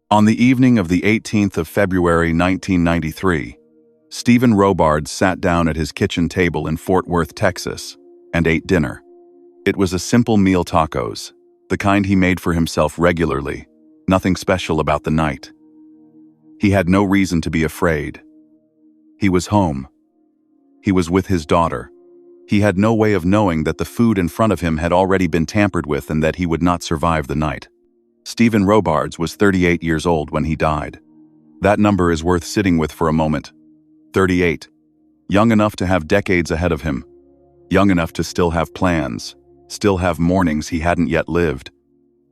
On the evening of the 18th of February 1993, Stephen Robards sat down at his kitchen table in Fort Worth, Texas, and ate dinner. It was a simple meal: tacos, the kind he made for himself regularly, nothing special about the night. He had no reason to be afraid. He was home. He was with his daughter. He had no way of knowing that the food in front of him had already been tampered with and that he would not survive the night. Stephen Robards was 38 years old when he died. That number is worth sitting with for a moment. 38. Young enough to have decades ahead of him. Young enough to still have plans, still have mornings he hadn't yet lived,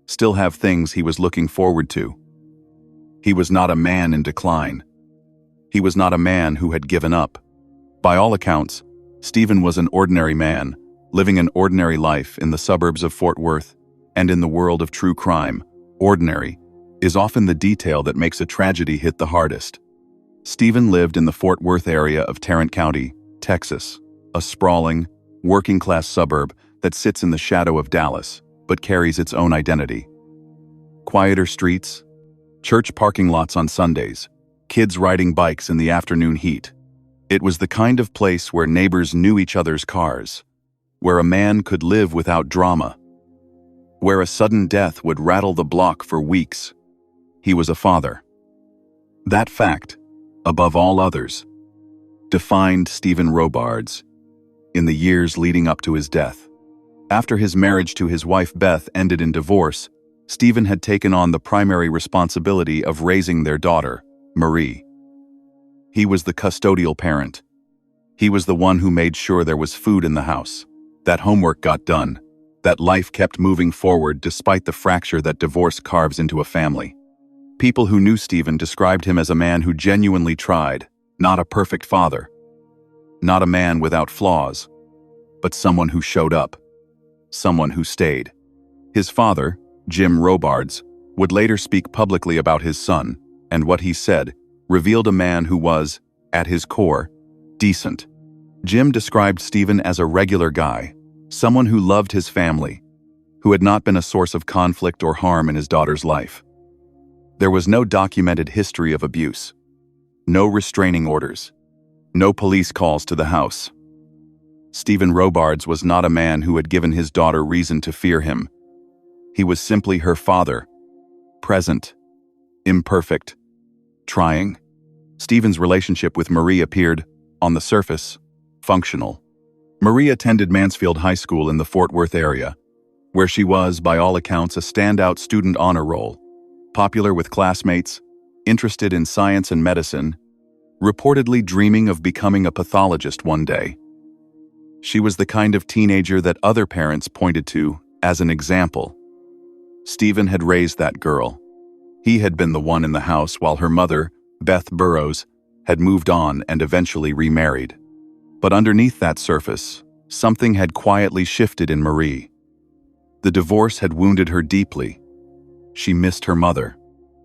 still have things he was looking forward to. He was not a man in decline. He was not a man who had given up. By all accounts, Stephen was an ordinary man, living an ordinary life in the suburbs of Fort Worth, and in the world of true crime. Ordinary is often the detail that makes a tragedy hit the hardest. Stephen lived in the Fort Worth area of Tarrant County, Texas, a sprawling, working-class suburb that sits in the shadow of Dallas, but carries its own identity. Quieter streets, church parking lots on Sundays, kids riding bikes in the afternoon heat. It was the kind of place where neighbors knew each other's cars, where a man could live without drama, where a sudden death would rattle the block for weeks. He was a father. That fact, above all others, defined Stephen Robards in the years leading up to his death. After his marriage to his wife Beth ended in divorce, Stephen had taken on the primary responsibility of raising their daughter, Marie. He was the custodial parent. He was the one who made sure there was food in the house, that homework got done, that life kept moving forward despite the fracture that divorce carves into a family. People who knew Stephen described him as a man who genuinely tried, not a perfect father, not a man without flaws, but someone who showed up, someone who stayed. His father, Jim Robards, would later speak publicly about his son, and what he said revealed a man who was, at his core, decent. Jim described Stephen as a regular guy, someone who loved his family, who had not been a source of conflict or harm in his daughter's life. There was no documented history of abuse, no restraining orders, no police calls to the house. Stephen Robards was not a man who had given his daughter reason to fear him. He was simply her father, present, imperfect, trying. Stephen's relationship with Marie appeared, on the surface, functional. Marie attended Mansfield High School in the Fort Worth area, where she was, by all accounts, a standout student honor roll, popular with classmates, interested in science and medicine, reportedly dreaming of becoming a pathologist one day. She was the kind of teenager that other parents pointed to as an example. Stephen had raised that girl. He had been the one in the house while her mother, Beth Burrows, had moved on and eventually remarried. But underneath that surface, something had quietly shifted in Marie. The divorce had wounded her deeply. She missed her mother.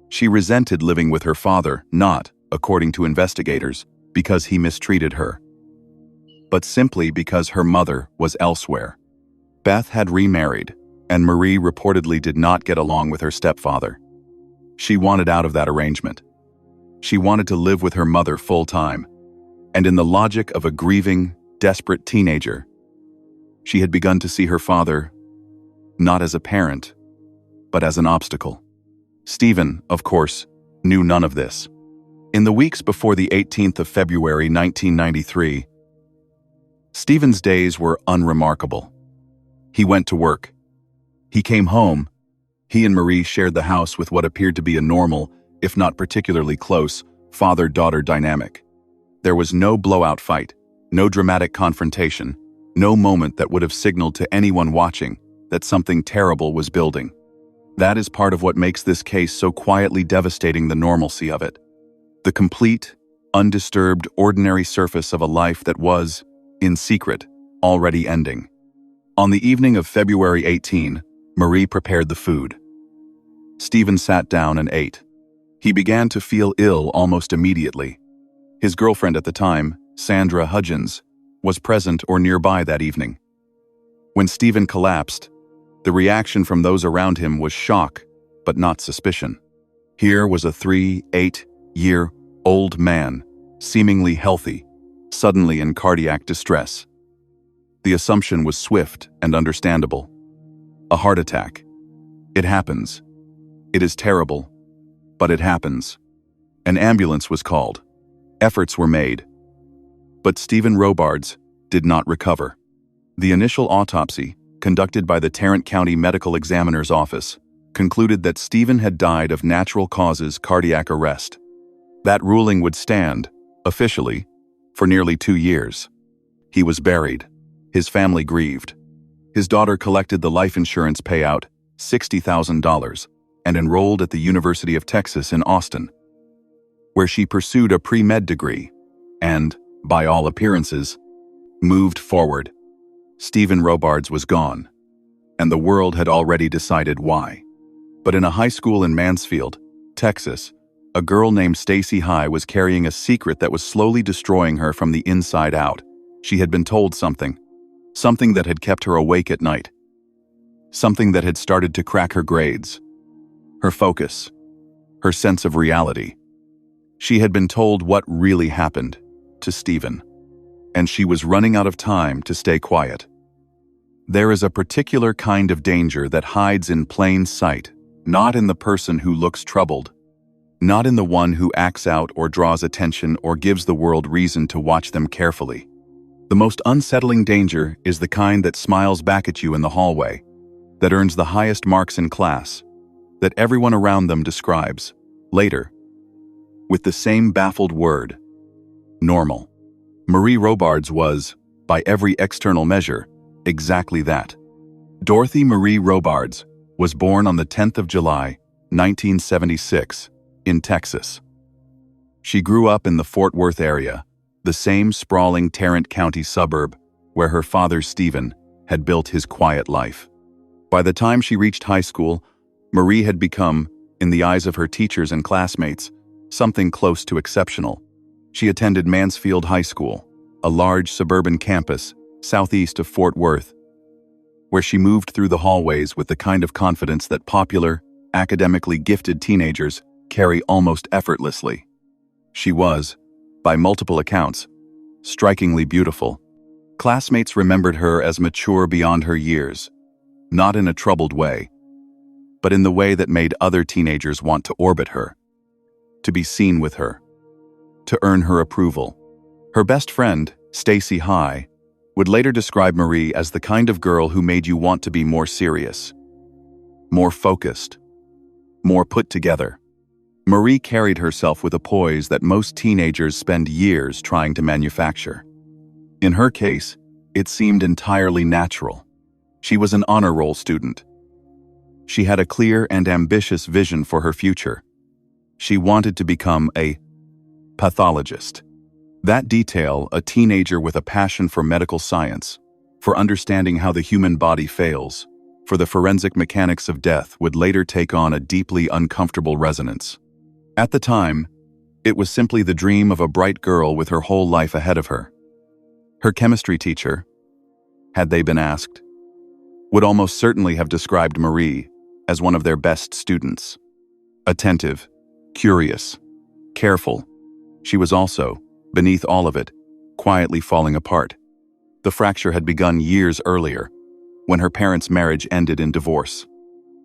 She resented living with her father, not, according to investigators, because he mistreated her, but simply because her mother was elsewhere. Beth had remarried, and Marie reportedly did not get along with her stepfather. She wanted out of that arrangement. She wanted to live with her mother full-time, and in the logic of a grieving, desperate teenager, she had begun to see her father not as a parent, but as an obstacle. Stephen, of course, knew none of this. In the weeks before the 18th of February 1993, Stephen's days were unremarkable. He went to work. He came home. He and Marie shared the house with what appeared to be a normal, if not particularly close, father-daughter dynamic. There was no blowout fight, no dramatic confrontation, no moment that would have signaled to anyone watching that something terrible was building. That is part of what makes this case so quietly devastating: the normalcy of it. The complete, undisturbed, ordinary surface of a life that was, in secret, already ending. On the evening of February 18, Marie prepared the food. Stephen sat down and ate. He began to feel ill almost immediately. His girlfriend at the time, Sandra Hudgens, was present or nearby that evening. When Stephen collapsed, the reaction from those around him was shock, but not suspicion. Here was a 8-year-old man, seemingly healthy, suddenly in cardiac distress. The assumption was swift and understandable. A heart attack. It happens. It is terrible, but it happens. An ambulance was called. Efforts were made. But Stephen Robards did not recover. The initial autopsy, conducted by the Tarrant County Medical Examiner's Office, concluded that Stephen had died of natural causes cardiac arrest. That ruling would stand, officially, for nearly 2 years. He was buried. His family grieved. His daughter collected the life insurance payout, $60,000, and enrolled at the University of Texas in Austin, where she pursued a pre-med degree and, by all appearances, moved forward. Stephen Robards was gone, and the world had already decided why. But in a high school in Mansfield, Texas, a girl named Stacy High was carrying a secret that was slowly destroying her from the inside out. She had been told something that had kept her awake at night, something that had started to crack her grades, her focus, her sense of reality. She had been told what really happened to Stephen, and she was running out of time to stay quiet. There is a particular kind of danger that hides in plain sight, not in the person who looks troubled, not in the one who acts out or draws attention or gives the world reason to watch them carefully. The most unsettling danger is the kind that smiles back at you in the hallway, that earns the highest marks in class, that everyone around them describes, later, with the same baffled word: normal. Marie Robards was, by every external measure, exactly that. Dorothy Marie Robards was born on the 10th of July, 1976, in Texas. She grew up in the Fort Worth area, the same sprawling Tarrant County suburb where her father, Stephen, had built his quiet life. By the time she reached high school, Marie had become, in the eyes of her teachers and classmates, something close to exceptional. She attended Mansfield High School, a large suburban campus southeast of Fort Worth, where she moved through the hallways with the kind of confidence that popular, academically gifted teenagers carry almost effortlessly. She was, by multiple accounts, strikingly beautiful. Classmates remembered her as mature beyond her years, not in a troubled way, but in the way that made other teenagers want to orbit her, to be seen with her, to earn her approval. Her best friend, Stacy High, would later describe Marie as the kind of girl who made you want to be more serious, more focused, more put together. Marie carried herself with a poise that most teenagers spend years trying to manufacture. In her case, it seemed entirely natural. She was an honor roll student. She had a clear and ambitious vision for her future. She wanted to become a pathologist. That detail, a teenager with a passion for medical science, for understanding how the human body fails, for the forensic mechanics of death, would later take on a deeply uncomfortable resonance. At the time, it was simply the dream of a bright girl with her whole life ahead of her. Her chemistry teacher, had they been asked, would almost certainly have described Marie as one of their best students. Attentive, curious, careful, she was also, beneath all of it, quietly falling apart. The fracture had begun years earlier, when her parents' marriage ended in divorce.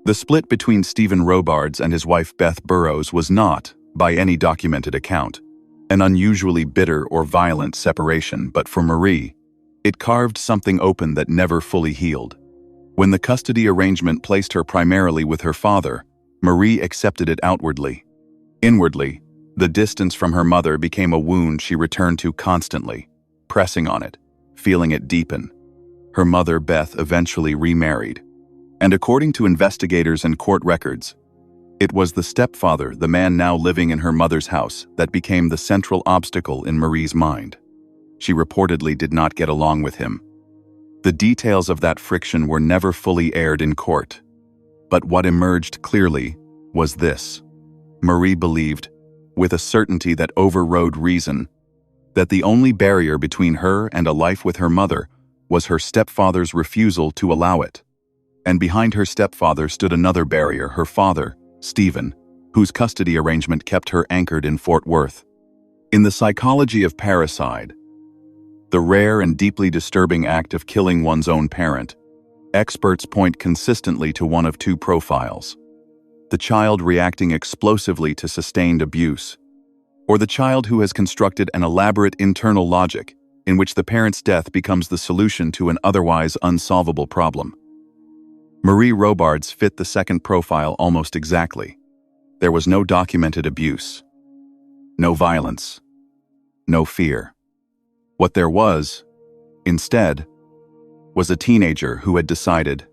The split between Stephen Robards and his wife Beth Burrows was not, by any documented account, an unusually bitter or violent separation, but for Marie, it carved something open that never fully healed. When the custody arrangement placed her primarily with her father, Marie accepted it outwardly. Inwardly, the distance from her mother became a wound she returned to constantly, pressing on it, feeling it deepen. Her mother, Beth, eventually remarried, and according to investigators and court records, it was the stepfather, the man now living in her mother's house, that became the central obstacle in Marie's mind. She reportedly did not get along with him. The details of that friction were never fully aired in court, but what emerged clearly was this: Marie believed, with a certainty that overrode reason, that the only barrier between her and a life with her mother was her stepfather's refusal to allow it. And behind her stepfather stood another barrier: her father, Stephen, whose custody arrangement kept her anchored in Fort Worth. In the psychology of parricide, the rare and deeply disturbing act of killing one's own parent, experts point consistently to one of two profiles: the child reacting explosively to sustained abuse, or the child who has constructed an elaborate internal logic in which the parent's death becomes the solution to an otherwise unsolvable problem. Marie Robards fit the second profile almost exactly. There was no documented abuse, no violence, no fear. What there was, instead, was a teenager who had decided,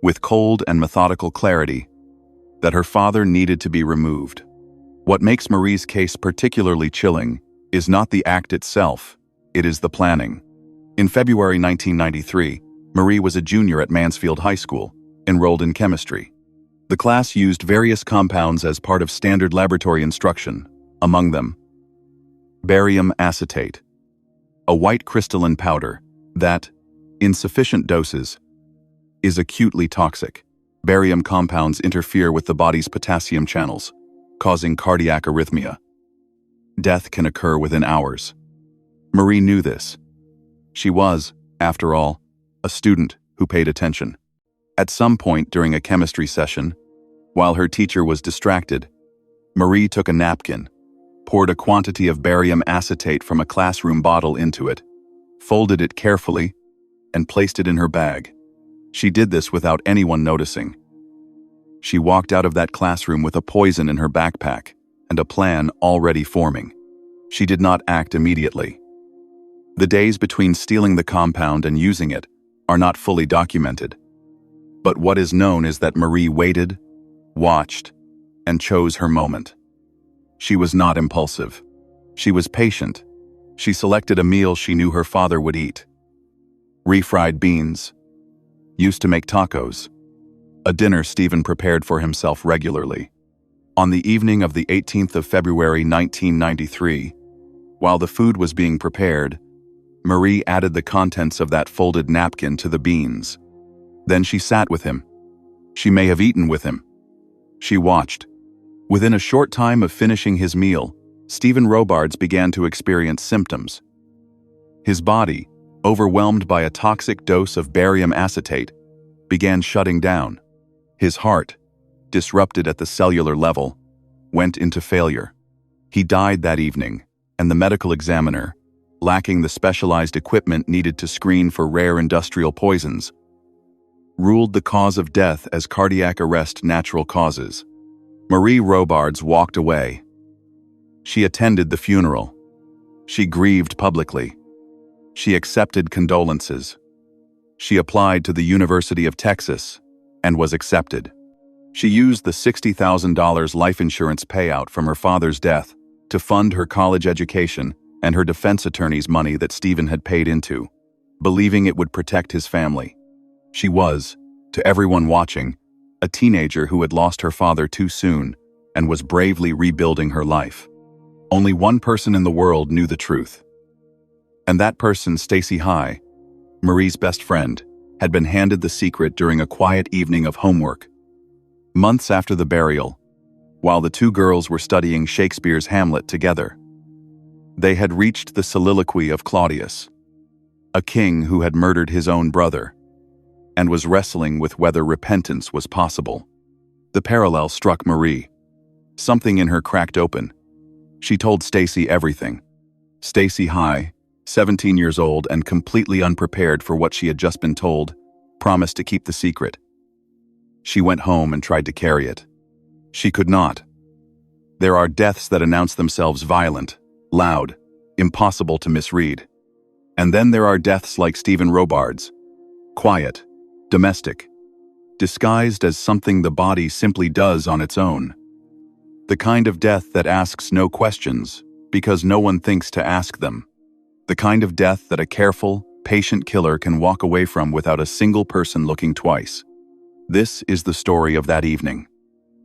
with cold and methodical clarity, that her father needed to be removed. What makes Marie's case particularly chilling is not the act itself, it is the planning. In February 1993, Marie was a junior at Mansfield High School, enrolled in chemistry. The class used various compounds as part of standard laboratory instruction, among them barium acetate, a white crystalline powder that, in sufficient doses, is acutely toxic. Barium compounds interfere with the body's potassium channels, causing cardiac arrhythmia. Death can occur within hours. Marie knew this. She was, after all, a student who paid attention. At some point during a chemistry session, while her teacher was distracted, Marie took a napkin, poured a quantity of barium acetate from a classroom bottle into it, folded it carefully, and placed it in her bag. She did this without anyone noticing. She walked out of that classroom with a poison in her backpack and a plan already forming. She did not act immediately. The days between stealing the compound and using it are not fully documented. But what is known is that Marie waited, watched, and chose her moment. She was not impulsive. She was patient. She selected a meal she knew her father would eat. Refried beans. Used to make tacos. A dinner Stephen prepared for himself regularly. On the evening of the 18th of February 1993, while the food was being prepared, Marie added the contents of that folded napkin to the beans. Then she sat with him. She may have eaten with him. She watched. Within a short time of finishing his meal, Stephen Robards began to experience symptoms. His body, overwhelmed by a toxic dose of barium acetate, began shutting down. His heart, disrupted at the cellular level, went into failure. He died that evening, and the medical examiner, lacking the specialized equipment needed to screen for rare industrial poisons, ruled the cause of death as cardiac arrest natural causes. Marie Robards walked away. She attended the funeral. She grieved publicly. She accepted condolences. She applied to the University of Texas and was accepted. She used the $60,000 life insurance payout from her father's death to fund her college education and her defense attorney's money that Stephen had paid into, believing it would protect his family. She was, to everyone watching, a teenager who had lost her father too soon and was bravely rebuilding her life. Only one person in the world knew the truth. And that person, Stacy High, Marie's best friend, had been handed the secret during a quiet evening of homework. Months after the burial, while the two girls were studying Shakespeare's Hamlet together, they had reached the soliloquy of Claudius, a king who had murdered his own brother, and was wrestling with whether repentance was possible. The parallel struck Marie. Something in her cracked open. She told Stacy everything. Stacy High, 17 years old and completely unprepared for what she had just been told, promised to keep the secret. She went home and tried to carry it. She could not. There are deaths that announce themselves violent, loud, impossible to misread. And then there are deaths like Stephen Robards, quiet, domestic, disguised as something the body simply does on its own. The kind of death that asks no questions because no one thinks to ask them. The kind of death that a careful, patient killer can walk away from without a single person looking twice. This is the story of that evening.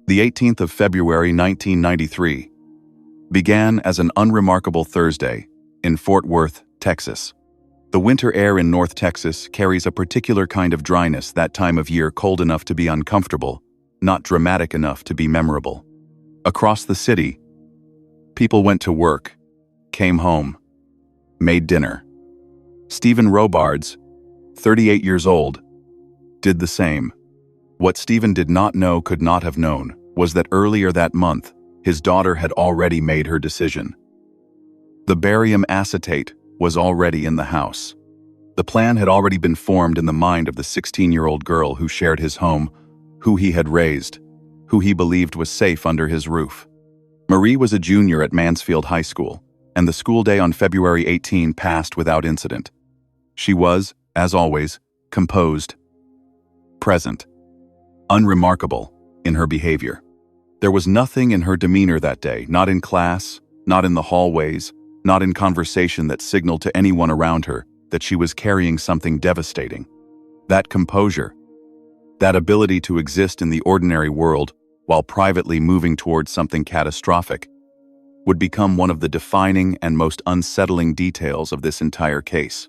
The 18th of February 1993 began as an unremarkable Thursday in Fort Worth, Texas. The winter air in North Texas carries a particular kind of dryness that time of year, cold enough to be uncomfortable, not dramatic enough to be memorable. Across the city, people went to work, came home, made dinner. Stephen Robards, 38 years old, did the same. What Stephen did not know, could not have known, was that earlier that month, his daughter had already made her decision. The barium acetate was already in the house. The plan had already been formed in the mind of the 16-year-old girl who shared his home, who he had raised, who he believed was safe under his roof. Marie was a junior at Mansfield High School, and the school day on February 18 passed without incident. She was, as always, composed, present, unremarkable in her behavior. There was nothing in her demeanor that day, not in class, not in the hallways, not in conversation, that signaled to anyone around her that she was carrying something devastating. That composure, that ability to exist in the ordinary world while privately moving towards something catastrophic, would become one of the defining and most unsettling details of this entire case.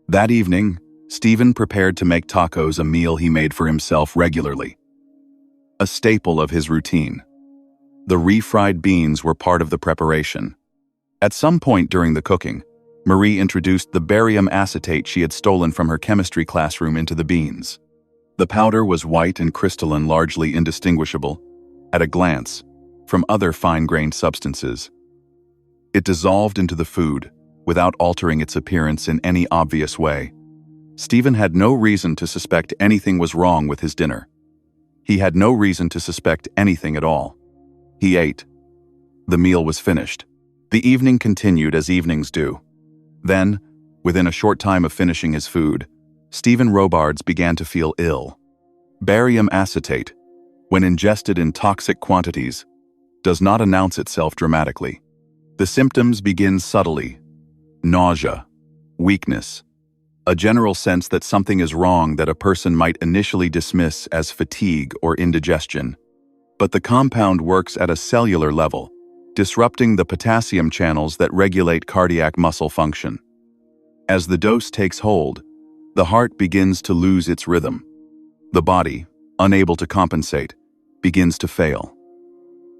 That evening, Stephen prepared to make tacos, a meal he made for himself regularly, a staple of his routine. The refried beans were part of the preparation. At some point during the cooking, Marie introduced the barium acetate she had stolen from her chemistry classroom into the beans. The powder was white and crystalline, largely indistinguishable, at a glance, from other fine-grained substances. It dissolved into the food, without altering its appearance in any obvious way. Stephen had no reason to suspect anything was wrong with his dinner. He had no reason to suspect anything at all. He ate. The meal was finished. The evening continued as evenings do. Then, within a short time of finishing his food, Stephen Robards began to feel ill. Barium acetate, when ingested in toxic quantities, does not announce itself dramatically. The symptoms begin subtly: nausea, weakness, a general sense that something is wrong that a person might initially dismiss as fatigue or indigestion. But the compound works at a cellular level, disrupting the potassium channels that regulate cardiac muscle function. As the dose takes hold, the heart begins to lose its rhythm. The body, unable to compensate, begins to fail.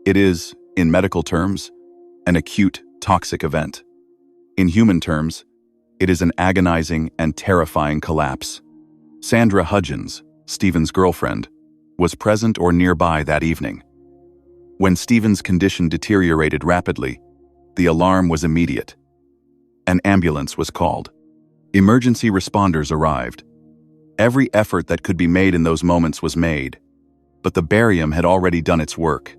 It is, in medical terms, an acute toxic event. In human terms, it is an agonizing and terrifying collapse. Sandra Hudgens, Stephen's girlfriend, was present or nearby that evening. When Stephen's condition deteriorated rapidly, the alarm was immediate. An ambulance was called. Emergency responders arrived. Every effort that could be made in those moments was made, but the barium had already done its work.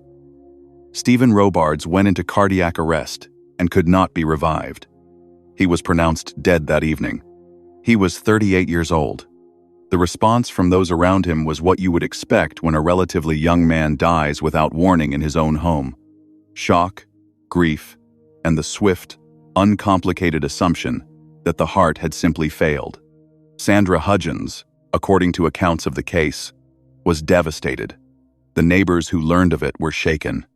Stephen Robards went into cardiac arrest and could not be revived. He was pronounced dead that evening. He was 38 years old. The response from those around him was what you would expect when a relatively young man dies without warning in his own home: shock, grief, and the swift, uncomplicated assumption that the heart had simply failed. Sandra Hudgens, according to accounts of the case, was devastated. The neighbors who learned of it were shaken.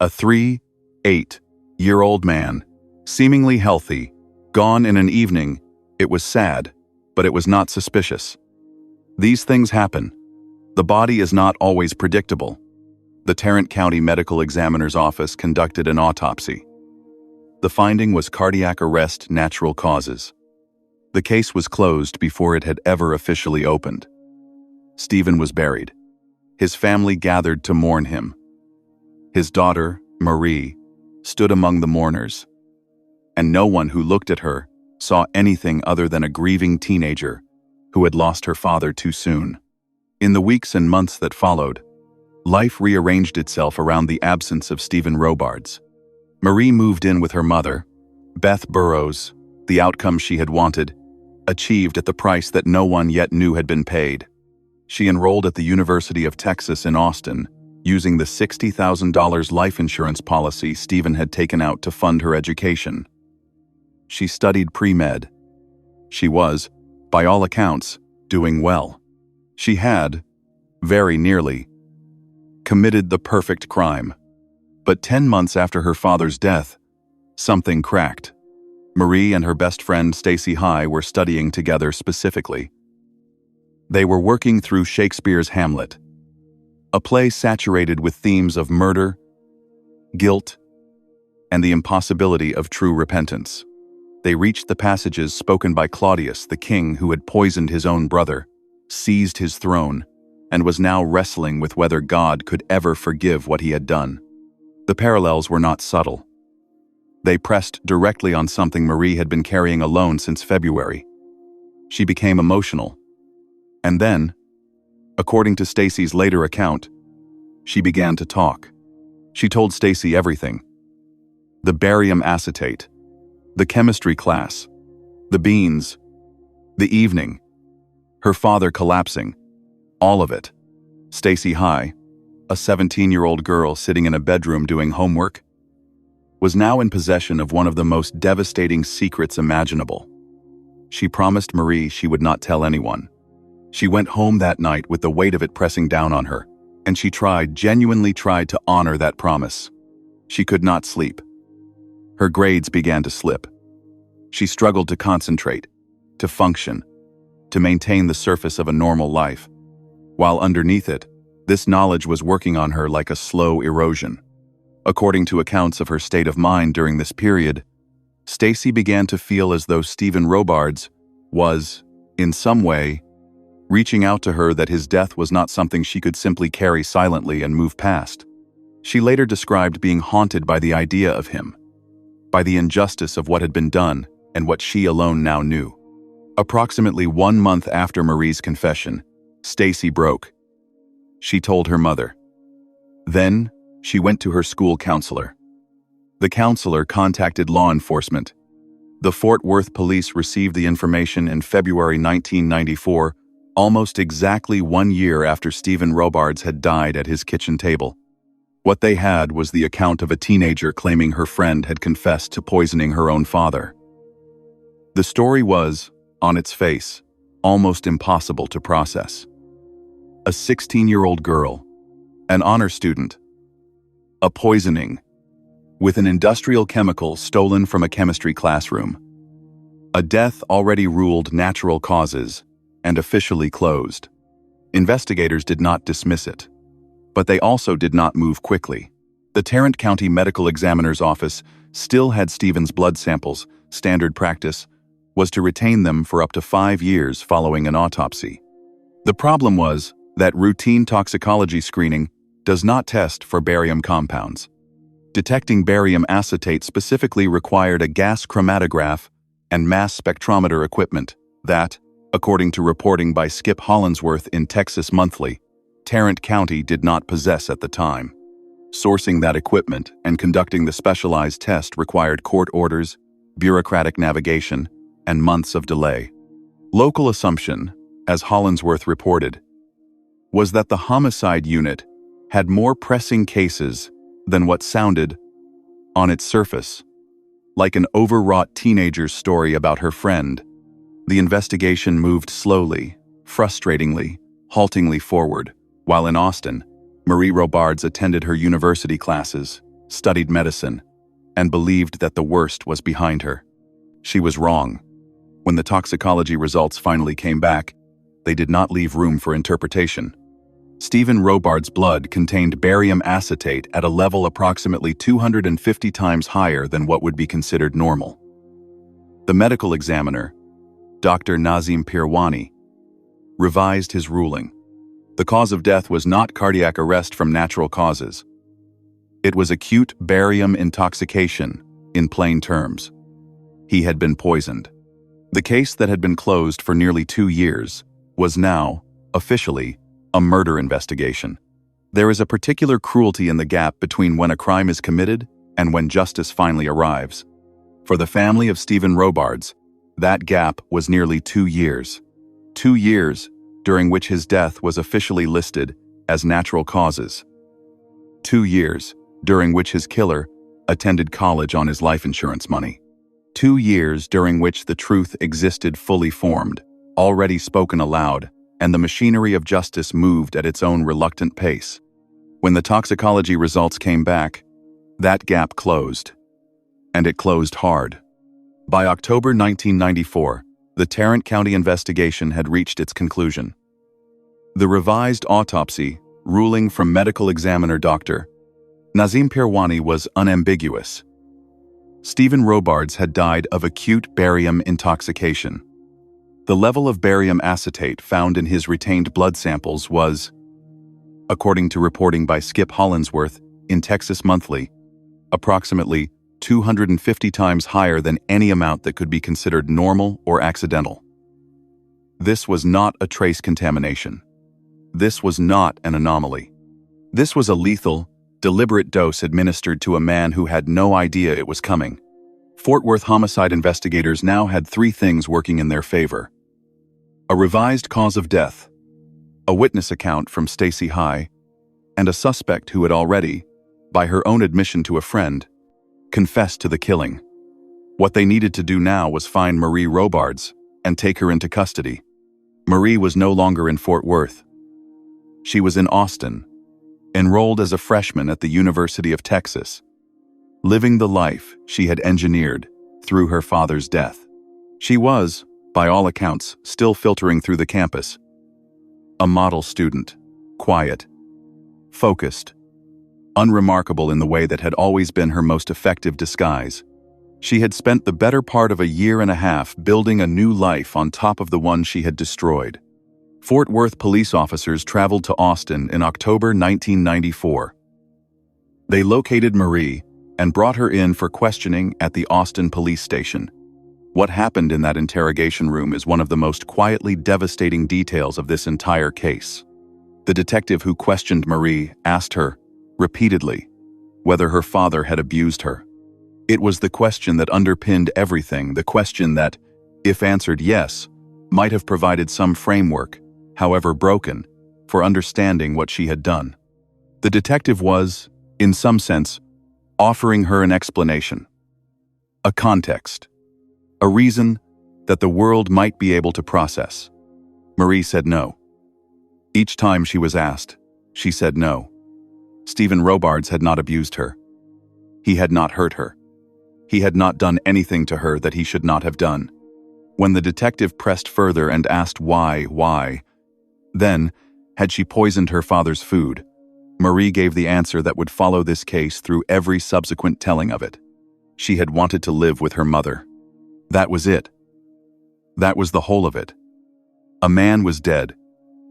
A 38-year-old man, seemingly healthy, gone in an evening. It was sad, but it was not suspicious. These things happen. The body is not always predictable. The Tarrant County Medical Examiner's Office conducted an autopsy. The finding was cardiac arrest, natural causes. The case was closed before it had ever officially opened. Stephen was buried. His family gathered to mourn him. His daughter, Marie, stood among the mourners, and no one who looked at her saw anything other than a grieving teenager who had lost her father too soon. In the weeks and months that followed, life rearranged itself around the absence of Stephen Robards. Marie moved in with her mother, Beth Burrows. The outcome she had wanted, achieved at the price that no one yet knew had been paid. She enrolled at the University of Texas in Austin, using the $60,000 life insurance policy Stephen had taken out to fund her education. She studied pre-med. She was, by all accounts, doing well. She had, very nearly, committed the perfect crime. But 10 months after her father's death, something cracked. Marie and her best friend Stacy High were studying together specifically. They were working through Shakespeare's Hamlet, a play saturated with themes of murder, guilt, and the impossibility of true repentance. They reached the passages spoken by Claudius, the king who had poisoned his own brother, seized his throne, and was now wrestling with whether God could ever forgive what he had done. The parallels were not subtle. They pressed directly on something Marie had been carrying alone since February. She became emotional. And then, according to Stacy's later account, she began to talk. She told Stacy everything. The barium acetate, the chemistry class, the beans, the evening, her father collapsing, all of it. Stacy High, a 17-year-old girl sitting in a bedroom doing homework, was now in possession of one of the most devastating secrets imaginable. She promised Marie she would not tell anyone. She went home that night with the weight of it pressing down on her, and she genuinely tried to honor that promise. She could not sleep. Her grades began to slip. She struggled to concentrate, to function, to maintain the surface of a normal life. While underneath it, this knowledge was working on her like a slow erosion. According to accounts of her state of mind during this period, Stacy began to feel as though Stephen Robards was, in some way, reaching out to her, that his death was not something she could simply carry silently and move past. She later described being haunted by the idea of him, by the injustice of what had been done and what she alone now knew. Approximately 1 month after Marie's confession, Stacy broke. She told her mother. Then, she went to her school counselor. The counselor contacted law enforcement. The Fort Worth police received the information in February 1994, almost exactly 1 year after Stephen Robards had died at his kitchen table. What they had was the account of a teenager claiming her friend had confessed to poisoning her own father. The story was, on its face, almost impossible to process. A 16-year-old girl, an honor student, a poisoning, with an industrial chemical stolen from a chemistry classroom. A death already ruled natural causes and officially closed. Investigators did not dismiss it, but they also did not move quickly. The Tarrant County Medical Examiner's Office still had Stephen's blood samples. Standard practice was to retain them for up to 5 years following an autopsy. The problem was that routine toxicology screening does not test for barium compounds. Detecting barium acetate specifically required a gas chromatograph and mass spectrometer equipment that, according to reporting by Skip Hollinsworth in Texas Monthly, Tarrant County did not possess at the time. Sourcing that equipment and conducting the specialized test required court orders, bureaucratic navigation, and months of delay. Local assumption, as Hollinsworth reported, was that the homicide unit had more pressing cases than what sounded, on its surface, like an overwrought teenager's story about her friend. The investigation moved slowly, frustratingly, haltingly forward, while in Austin, Marie Robards attended her university classes, studied medicine, and believed that the worst was behind her. She was wrong. When the toxicology results finally came back, they did not leave room for interpretation. Stephen Robards' blood contained barium acetate at a level approximately 250 times higher than what would be considered normal. The medical examiner, Dr. Nazim Pirwani, revised his ruling. The cause of death was not cardiac arrest from natural causes. It was acute barium intoxication, in plain terms. He had been poisoned. The case that had been closed for nearly 2 years was now, officially, a murder investigation. There is a particular cruelty in the gap between when a crime is committed and when justice finally arrives. For the family of Stephen Robards, that gap was nearly 2 years. 2 years during which his death was officially listed as natural causes. 2 years during which his killer attended college on his life insurance money. 2 years during which the truth existed fully formed, already spoken aloud, and the machinery of justice moved at its own reluctant pace. When the toxicology results came back, that gap closed. And it closed hard. By October 1994, the Tarrant County investigation had reached its conclusion. The revised autopsy, ruling from medical examiner Dr. Nazim Pirwani was unambiguous. Stephen Robards had died of acute barium intoxication. The level of barium acetate found in his retained blood samples was, according to reporting by Skip Hollinsworth in Texas Monthly, approximately 250 times higher than any amount that could be considered normal or accidental. This was not a trace contamination. This was not an anomaly. This was a lethal, deliberate dose administered to a man who had no idea it was coming. Fort Worth homicide investigators now had three things working in their favor: a revised cause of death, a witness account from Stacy High, and a suspect who had already, by her own admission to a friend, confessed to the killing. What they needed to do now was find Marie Robards and take her into custody. Marie was no longer in Fort Worth. She was in Austin, enrolled as a freshman at the University of Texas, living the life she had engineered through her father's death. She was, by all accounts, still filtering through the campus. A model student, quiet, focused, unremarkable in the way that had always been her most effective disguise. She had spent the better part of a year and a half building a new life on top of the one she had destroyed. Fort Worth police officers traveled to Austin in October 1994. They located Marie and brought her in for questioning at the Austin police station. What happened in that interrogation room is one of the most quietly devastating details of this entire case. The detective who questioned Marie asked her, repeatedly, whether her father had abused her. It was the question that underpinned everything, the question that, if answered yes, might have provided some framework, however broken, for understanding what she had done. The detective was, in some sense, offering her an explanation, a context, a reason that the world might be able to process. Marie said no. Each time she was asked, she said no. Stephen Robards had not abused her. He had not hurt her. He had not done anything to her that he should not have done. When the detective pressed further and asked why, then, had she poisoned her father's food, Marie gave the answer that would follow this case through every subsequent telling of it. She had wanted to live with her mother. That was it. That was the whole of it. A man was dead,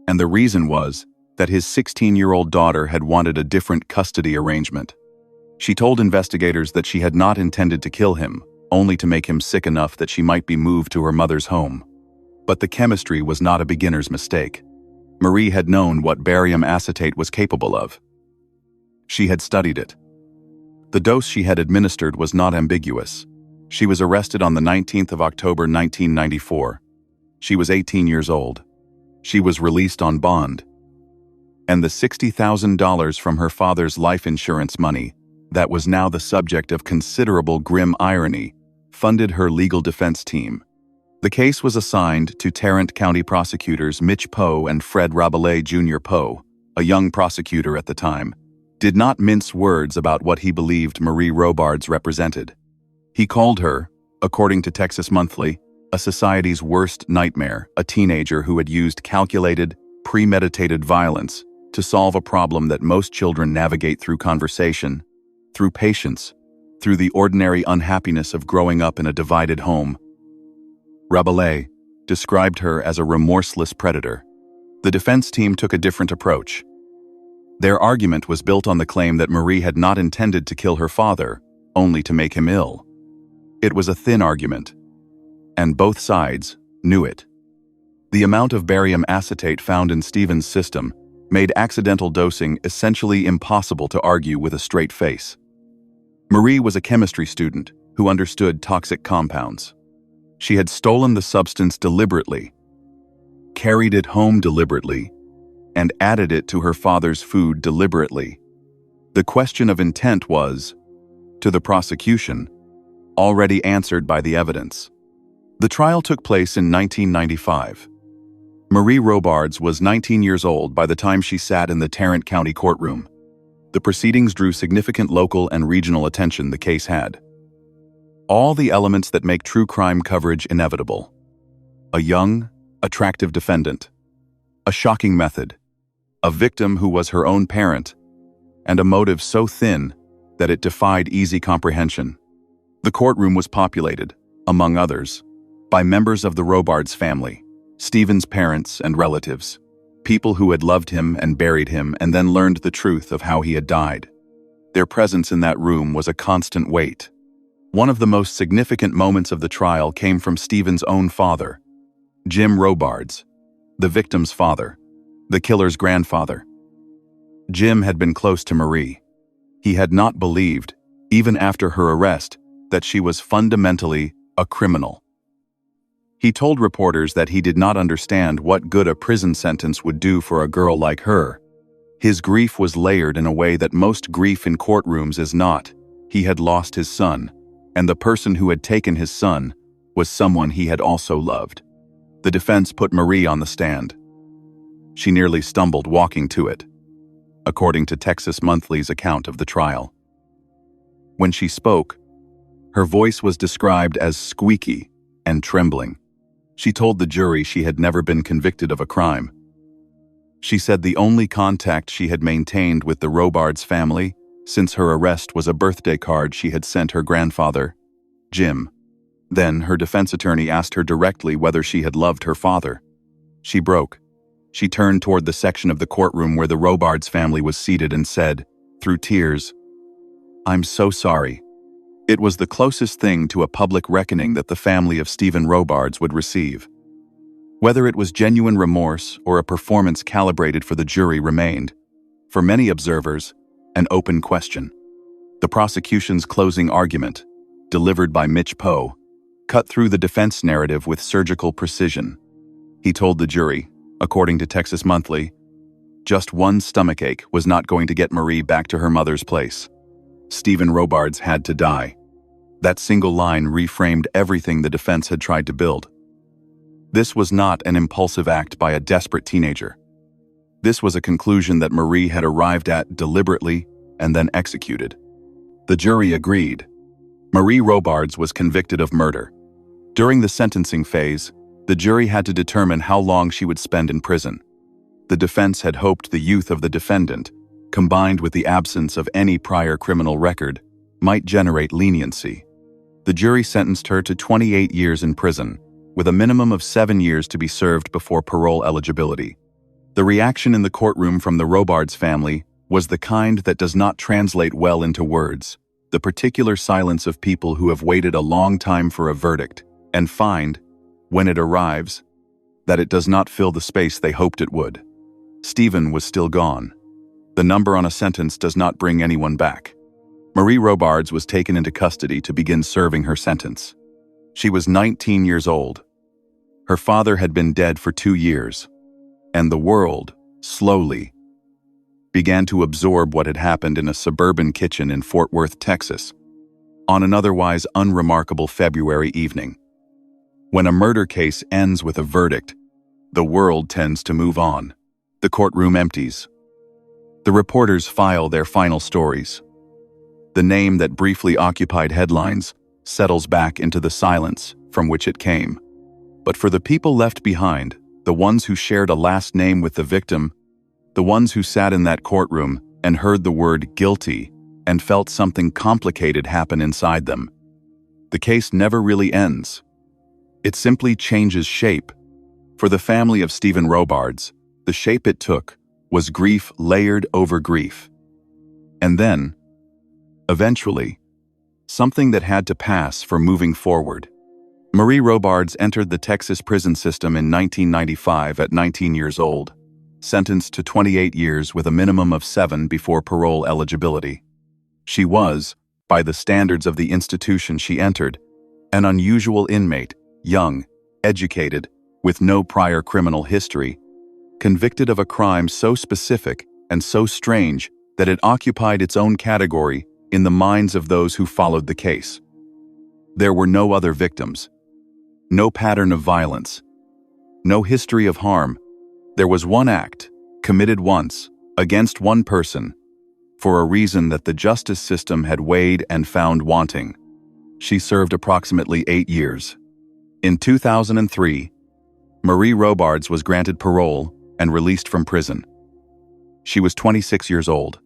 and the reason was that his 16-year-old daughter had wanted a different custody arrangement. She told investigators that she had not intended to kill him, only to make him sick enough that she might be moved to her mother's home. But the chemistry was not a beginner's mistake. Marie had known what barium acetate was capable of. She had studied it. The dose she had administered was not ambiguous. She was arrested on the 19th of October 1994. She was 18 years old. She was released on bond. And the $60,000 from her father's life insurance money, that was now the subject of considerable grim irony, funded her legal defense team. The case was assigned to Tarrant County prosecutors Mitch Poe and Fred Rabelais Jr. Poe, a young prosecutor at the time, did not mince words about what he believed Marie Robards represented. He called her, according to Texas Monthly, a society's worst nightmare, a teenager who had used calculated, premeditated violence to solve a problem that most children navigate through conversation, through patience, through the ordinary unhappiness of growing up in a divided home. Rabelais described her as a remorseless predator. The defense team took a different approach. Their argument was built on the claim that Marie had not intended to kill her father, only to make him ill. It was a thin argument, and both sides knew it. The amount of barium acetate found in Stephen's system made accidental dosing essentially impossible to argue with a straight face. Marie was a chemistry student who understood toxic compounds. She had stolen the substance deliberately, carried it home deliberately, and added it to her father's food deliberately. The question of intent was, to the prosecution, already answered by the evidence. The trial took place in 1995. Marie Robards was 19 years old by the time she sat in the Tarrant County courtroom. The proceedings drew significant local and regional attention the case had. All the elements that make true crime coverage inevitable. A young, attractive defendant. A shocking method. A victim who was her own parent. and a motive so thin that it defied easy comprehension. The courtroom was populated, among others, by members of the Robards family, Stephen's parents and relatives, people who had loved him and buried him and then learned the truth of how he had died. Their presence in that room was a constant weight. One of the most significant moments of the trial came from Stephen's own father, Jim Robards, the victim's father, the killer's grandfather. Jim had been close to Marie. He had not believed, even after her arrest, that she was fundamentally a criminal. He told reporters that he did not understand what good a prison sentence would do for a girl like her. His grief was layered in a way that most grief in courtrooms is not. He had lost his son, and the person who had taken his son was someone he had also loved. The defense put Marie on the stand. She nearly stumbled walking to it, according to Texas Monthly's account of the trial. When she spoke, her voice was described as squeaky and trembling. She told the jury she had never been convicted of a crime. She said the only contact she had maintained with the Robards family since her arrest was a birthday card she had sent her grandfather, Jim. Then her defense attorney asked her directly whether she had loved her father. She broke. She turned toward the section of the courtroom where the Robards family was seated and said, through tears, "I'm so sorry." It was the closest thing to a public reckoning that the family of Stephen Robards would receive. Whether it was genuine remorse or a performance calibrated for the jury remained, for many observers, an open question. The prosecution's closing argument, delivered by Mitch Poe, cut through the defense narrative with surgical precision. He told the jury, according to Texas Monthly, just one stomachache was not going to get Marie back to her mother's place. Stephen Robards had to die. That single line reframed everything the defense had tried to build. This was not an impulsive act by a desperate teenager. This was a conclusion that Marie had arrived at deliberately and then executed. The jury agreed. Marie Robards was convicted of murder. During the sentencing phase, the jury had to determine how long she would spend in prison. The defense had hoped the youth of the defendant, combined with the absence of any prior criminal record, might generate leniency. The jury sentenced her to 28 years in prison, with a minimum of 7 years to be served before parole eligibility. The reaction in the courtroom from the Robards family was the kind that does not translate well into words, the particular silence of people who have waited a long time for a verdict and find, when it arrives, that it does not fill the space they hoped it would. Stephen was still gone. The number on a sentence does not bring anyone back. Marie Robards was taken into custody to begin serving her sentence. She was 19 years old. Her father had been dead for 2 years, and the world, slowly, began to absorb what had happened in a suburban kitchen in Fort Worth, Texas, on an otherwise unremarkable February evening. When a murder case ends with a verdict, the world tends to move on. The courtroom empties. The reporters file their final stories. The name that briefly occupied headlines settles back into the silence from which it came. But for the people left behind, the ones who shared a last name with the victim, the ones who sat in that courtroom and heard the word guilty and felt something complicated happen inside them, the case never really ends. It simply changes shape. For the family of Stephen Robards, the shape it took was grief layered over grief. And then, eventually, something that had to pass for moving forward. Marie Robards entered the Texas prison system in 1995 at 19 years old, sentenced to 28 years with a minimum of 7 before parole eligibility. She was, by the standards of the institution she entered, an unusual inmate, young, educated, with no prior criminal history, convicted of a crime so specific and so strange that it occupied its own category in the minds of those who followed the case. There were no other victims, no pattern of violence, no history of harm. There was one act, committed once, against one person, for a reason that the justice system had weighed and found wanting. She served approximately 8 years. In 2003, Marie Robards was granted parole and released from prison. She was 26 years old,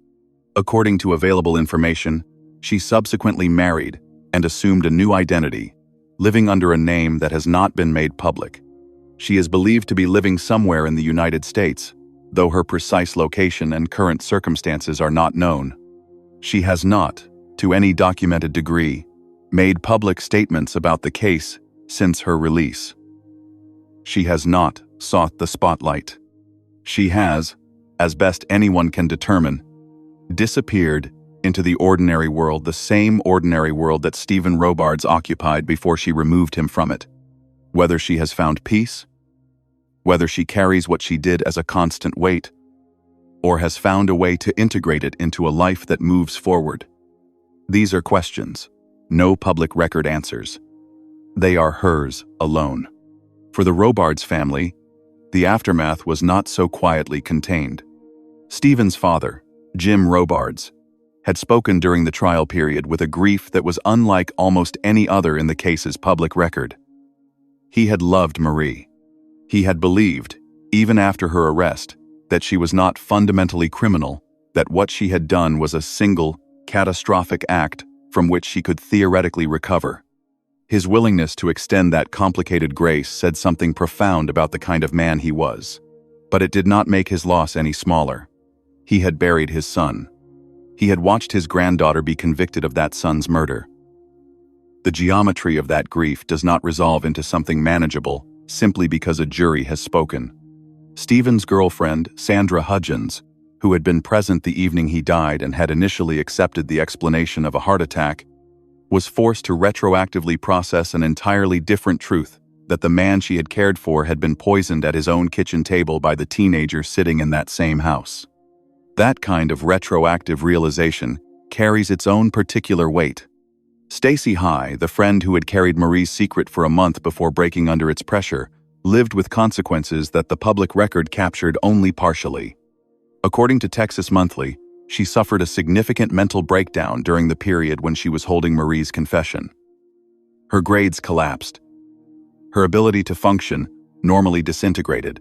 According to available information, she subsequently married and assumed a new identity, living under a name that has not been made public. She is believed to be living somewhere in the United States, though her precise location and current circumstances are not known. She has not, to any documented degree, made public statements about the case since her release. She has not sought the spotlight. She has, as best anyone can determine, disappeared into the ordinary world, the same ordinary world that Stephen Robards occupied before she removed him from it. Whether she has found peace, whether she carries what she did as a constant weight, or has found a way to integrate it into a life that moves forward. These are questions, no public record answers. They are hers alone. For the Robards family, the aftermath was not so quietly contained. Stephen's father, Jim Robards, had spoken during the trial period with a grief that was unlike almost any other in the case's public record. He had loved Marie. He had believed, even after her arrest, that she was not fundamentally criminal, that what she had done was a single, catastrophic act from which she could theoretically recover. His willingness to extend that complicated grace said something profound about the kind of man he was. But it did not make his loss any smaller. He had buried his son. He had watched his granddaughter be convicted of that son's murder. The geometry of that grief does not resolve into something manageable simply because a jury has spoken. Stephen's girlfriend, Sandra Hudgens, who had been present the evening he died and had initially accepted the explanation of a heart attack, was forced to retroactively process an entirely different truth, that the man she had cared for had been poisoned at his own kitchen table by the teenager sitting in that same house. That kind of retroactive realization carries its own particular weight. Stacy High, the friend who had carried Marie's secret for a month before breaking under its pressure, lived with consequences that the public record captured only partially. According to Texas Monthly, she suffered a significant mental breakdown during the period when she was holding Marie's confession. Her grades collapsed. Her ability to function normally disintegrated.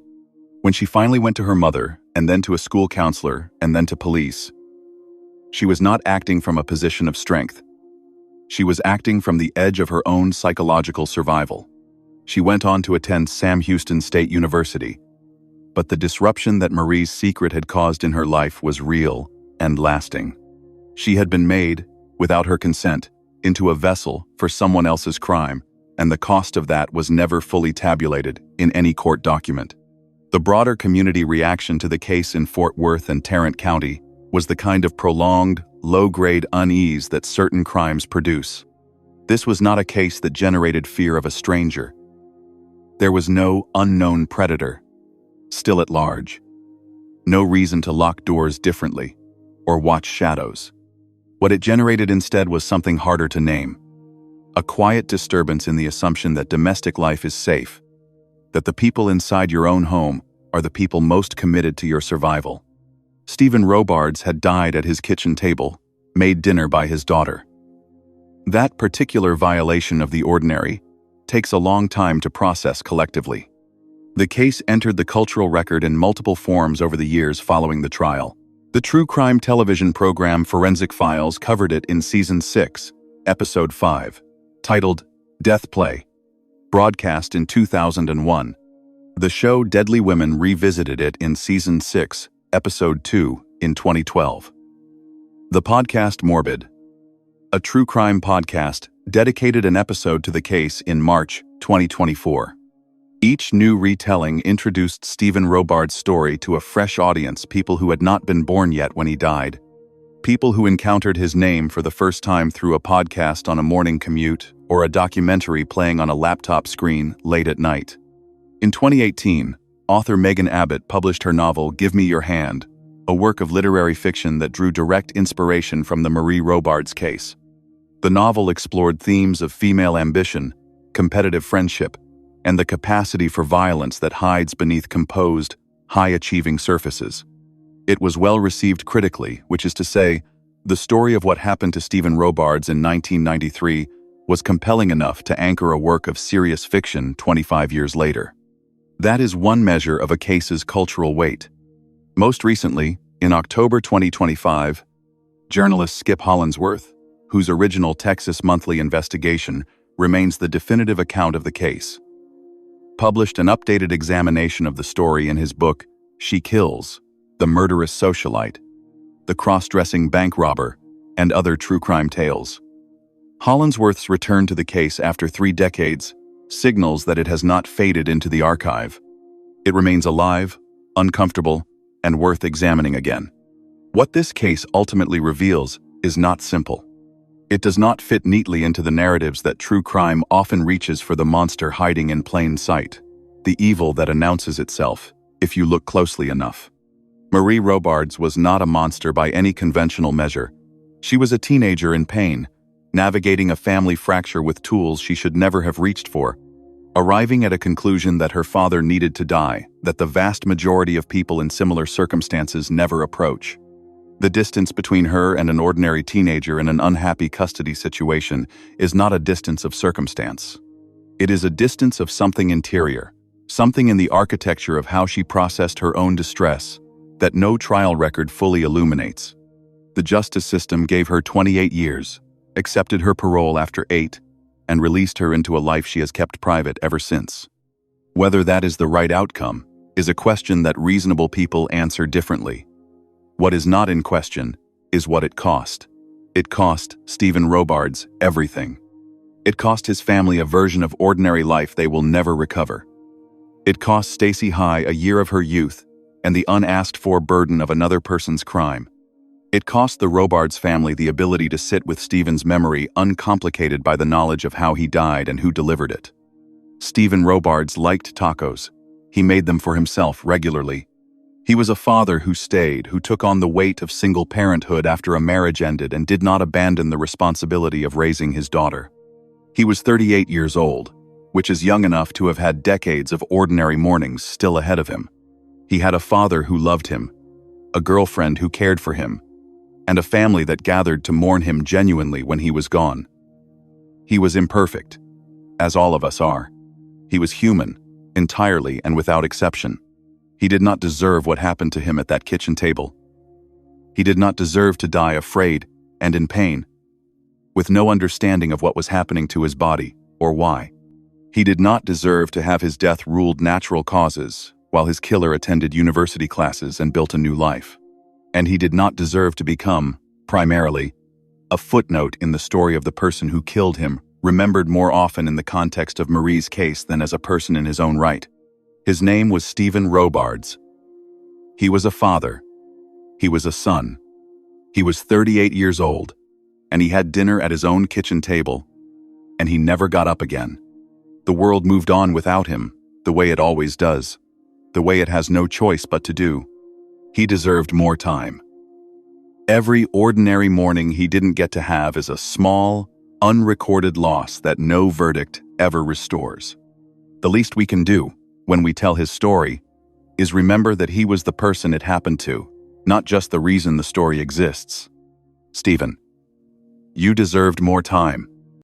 When she finally went to her mother, and then to a school counselor, and then to police, she was not acting from a position of strength. She was acting from the edge of her own psychological survival. She went on to attend Sam Houston State University. But the disruption that Marie's secret had caused in her life was real and lasting. She had been made, without her consent, into a vessel for someone else's crime, and the cost of that was never fully tabulated in any court document. The broader community reaction to the case in Fort Worth and Tarrant County was the kind of prolonged, low-grade unease that certain crimes produce. This was not a case that generated fear of a stranger. There was no unknown predator, still at large. No reason to lock doors differently, or watch shadows. What it generated instead was something harder to name. A quiet disturbance in the assumption that domestic life is safe, that the people inside your own home are the people most committed to your survival. Stephen Robards had died at his kitchen table, made dinner by his daughter. That particular violation of the ordinary takes a long time to process collectively. The case entered the cultural record in multiple forms over the years following the trial. The true crime television program Forensic Files covered it in Season 6, Episode 5, titled Death Play, broadcast in 2001. The show Deadly Women revisited it in Season 6, Episode 2, in 2012. The podcast Morbid, a true crime podcast, dedicated an episode to the case in March 2024. Each new retelling introduced Stephen Robards' story to a fresh audience, people who had not been born yet when he died, people who encountered his name for the first time through a podcast on a morning commute or a documentary playing on a laptop screen late at night. In 2018, author Megan Abbott published her novel Give Me Your Hand, a work of literary fiction that drew direct inspiration from the Marie Robards case. The novel explored themes of female ambition, competitive friendship, and the capacity for violence that hides beneath composed, high-achieving surfaces. It was well received critically, which is to say, the story of what happened to Stephen Robards in 1993 was compelling enough to anchor a work of serious fiction 25 years later. That is one measure of a case's cultural weight. Most recently, in October 2025, Journalist Skip Hollandsworth, whose original Texas Monthly investigation remains the definitive account of the case, published an updated examination of the story in his book, She Kills: The Murderous Socialite, The Cross-Dressing Bank Robber, and Other True Crime Tales. Hollandsworth's return to the case after 3 decades signals that it has not faded into the archive. It remains alive, uncomfortable, and worth examining again. What this case ultimately reveals is not simple. It does not fit neatly into the narratives that true crime often reaches for: the monster hiding in plain sight, the evil that announces itself if you look closely enough. Marie Robards was not a monster by any conventional measure. She was a teenager in pain, navigating a family fracture with tools she should never have reached for, arriving at a conclusion that her father needed to die, that the vast majority of people in similar circumstances never approach. The distance between her and an ordinary teenager in an unhappy custody situation is not a distance of circumstance. It is a distance of something interior, something in the architecture of how she processed her own distress that no trial record fully illuminates. The justice system gave her 28 years, accepted her parole after 8, and released her into a life she has kept private ever since. Whether that is the right outcome is a question that reasonable people answer differently. What is not in question is what it cost. It cost Stephen Robards everything. It cost his family a version of ordinary life they will never recover. It cost Stacy High a year of her youth and the unasked-for burden of another person's crime. It cost the Robards family the ability to sit with Stephen's memory uncomplicated by the knowledge of how he died and who delivered it. Stephen Robards liked tacos. He made them for himself regularly. He was a father who stayed, who took on the weight of single parenthood after a marriage ended and did not abandon the responsibility of raising his daughter. He was 38 years old, which is young enough to have had decades of ordinary mornings still ahead of him. He had a father who loved him, a girlfriend who cared for him, and a family that gathered to mourn him genuinely when he was gone. He was imperfect, as all of us are. He was human, entirely and without exception. He did not deserve what happened to him at that kitchen table. He did not deserve to die afraid and in pain, with no understanding of what was happening to his body or why. He did not deserve to have his death ruled natural causes while his killer attended university classes and built a new life. And he did not deserve to become, primarily, a footnote in the story of the person who killed him, remembered more often in the context of Marie's case than as a person in his own right. His name was Stephen Robards. He was a father. He was a son. He was 38 years old, and he had dinner at his own kitchen table, and he never got up again. The world moved on without him, the way it always does, the way it has no choice but to do. He deserved more time. Every ordinary morning he didn't get to have is a small, unrecorded loss that no verdict ever restores. The least we can do, when we tell his story, is remember that he was the person it happened to, not just the reason the story exists. Stephen, you deserved more time.